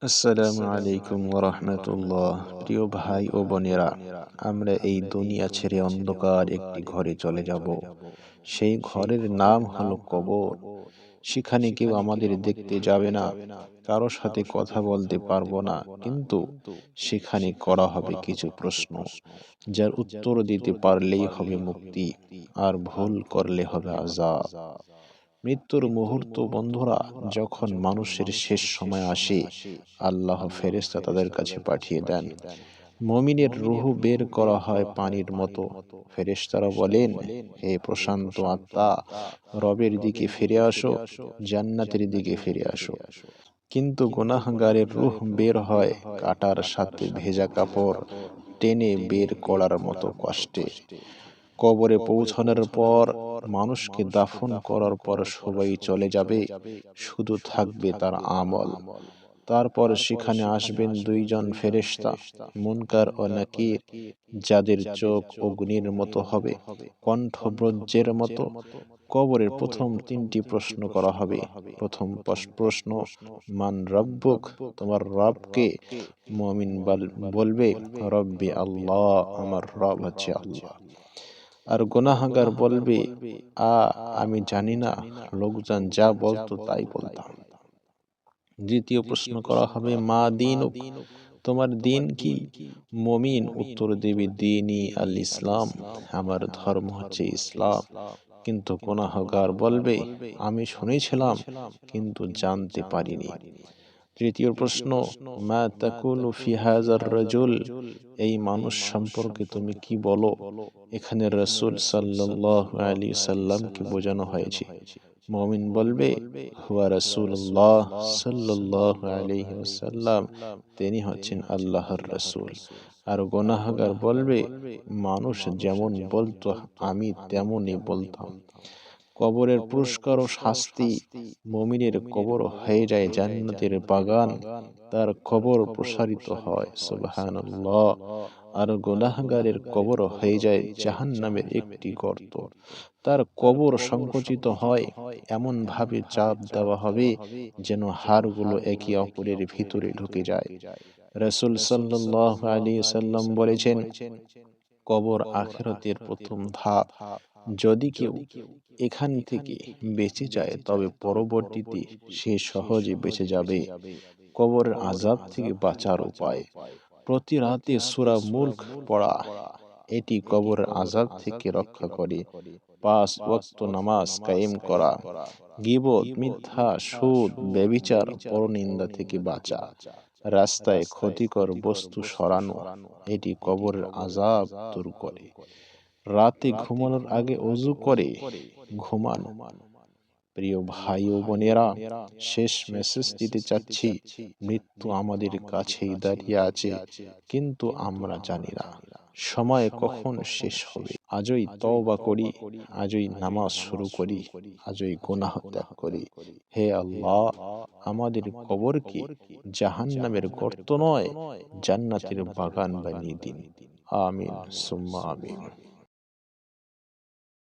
আসসালামু আলাইকুম ওয়া রাহমাতুল্লাহ। প্রিয় ভাই ও বোনেরা, আমরা এই দুনিয়া ছেড়ে অন্ধকার একটি ঘরে চলে যাব। সেই ঘরের নাম হলো কবর। সেখানে কেউ আমাদের দেখতে যাবে না, কারো সাথে কথা বলতে পারবো না, কিন্তু সেখানে করা হবে কিছু প্রশ্ন, যার উত্তর দিতে পারলেই হবে মুক্তি, আর ভুল করলে হবে আযাব। মৃত্যুর মুহূর্ত বন্ধুরা, যখন মানুষের শেষ সময় আসে, আল্লাহ ফেরেশতা তাদের কাছে পাঠিয়ে দেন। মুমিনের রূহ বের করা হয় পানির মতো। ফেরেশতারা বলেন, হে প্রশান্ত আত্মা, রবের দিকে ফিরে আসো, জান্নাতের দিকে ফিরে আসো। কিন্তু গুনাহগারের রূহ বের হয় কাটার সাথে ভেজা কাপড় টেনে বের করার মতো কষ্টে। কবরে পৌঁছানোর পর, মানুষকে দাফন করার পর সবাই চলে যাবে, শুধু থাকবে তার আমল। তারপর সেখানে আসবেন দুইজন ফেরেশতা, মুনকার ও নাকির, যাদের চোখ অগ্নির মতো হবে, কণ্ঠ বজ্রের মতো। কবরের প্রথম তিনটি প্রশ্ন করা হবে। প্রথম প্রশ্ন, মান রব্বুক, তোমার রবকে? মুমিন বলবে, রব্বি আল্লাহ, আমার রব হচ্ছে আল্লাহ। আর গুনাহগার বলবে, আমি জানি না, লোকজন যা বলতো তাই বলতাম। দ্বিতীয় প্রশ্ন করা হবে, মা দীনুক, তোমার দিন কি? মুমিন উত্তর দেবে, দীনি আল ইসলাম, আমার ধর্ম হচ্ছে ইসলাম। কিন্তু গুনাহগার বলবে, আমি শুনেছিলাম কিন্তু জানতে পারিনি। তৃতীয় প্রশ্ন, মা তাকুলু ফি হাযার রাজুল, এই মানুষ সম্পর্কে তুমি কি বলো? এখানে রাসূল সাল্লাল্লাহু আলাইহি সাল্লামকে বোঝানো হয়েছে। মুমিন বলবে, হুয়া রাসূলুল্লাহ সাল্লাল্লাহু আলাইহি ওয়াসাল্লাম, তিনি হচ্ছেন আল্লাহর রাসূল। আর গুনাহগার বলবে, মানুষ যেমন বলতো আমি তেমনই বলতাম। কবরের পুরস্কার ও শাস্তি, মুমিনের কবর হয়ে যায় জান্নাতের বাগান, তার কবর প্রসারিত হয়, সুবহানাল্লাহ। আর গুনাহগারের কবর হয়ে যায় জাহান্নামের একটি গর্ত, তার কবর সংকুচিত হয়, এমন ভাবে চাপ দেওয়া হবে যেন হাড়গুলো একে অপরের ভিতরে ঢুকে যায়। রাসূল সাল্লাল্লাহু আলাইহি সাল্লাম বলেছেন, কবর আখিরাতের প্রথম ধাপ। যদি কেউ এখান থেকে বেঁচে যায়, তবে পরবর্তীতে সে সহজে বেঁচে যাবে। কবরের আযাব থেকে বাঁচার উপায়, প্রতি রাতে সূরা মুলক পড়া, এটি কবরের আযাব থেকে রক্ষা করে। 5 ওয়াক্ত নামাজ কায়েম করা, গীবত, মিথ্যা, সুদ, ব্যভিচার, পরনিন্দা থেকে বাঁচা, রাস্তায় ক্ষতিকর বস্তু সরানো, এটি কবরের আযাব দূর করে। রাতে ঘুমানোর আগে ওযু করে ঘুমানো। প্রিয় ভাই ও বোনেরা, শেষ মেসেজ দিতে চাচ্ছি, মৃত্যু আমাদের কাছেই দাঁড়িয়ে আছে, কিন্তু আমরা জানি না সময় কখন শেষ হবে। আজই তওবা করি, আজই নামাজ শুরু করি, আজই গুনাহ ত্যাগ করি। হে আল্লাহ, আমাদের কবরকে জাহান্নামের গর্ত নয়, জান্নাতের বাগান বানিয়ে দিন। আমিন সুম্মা আমিন।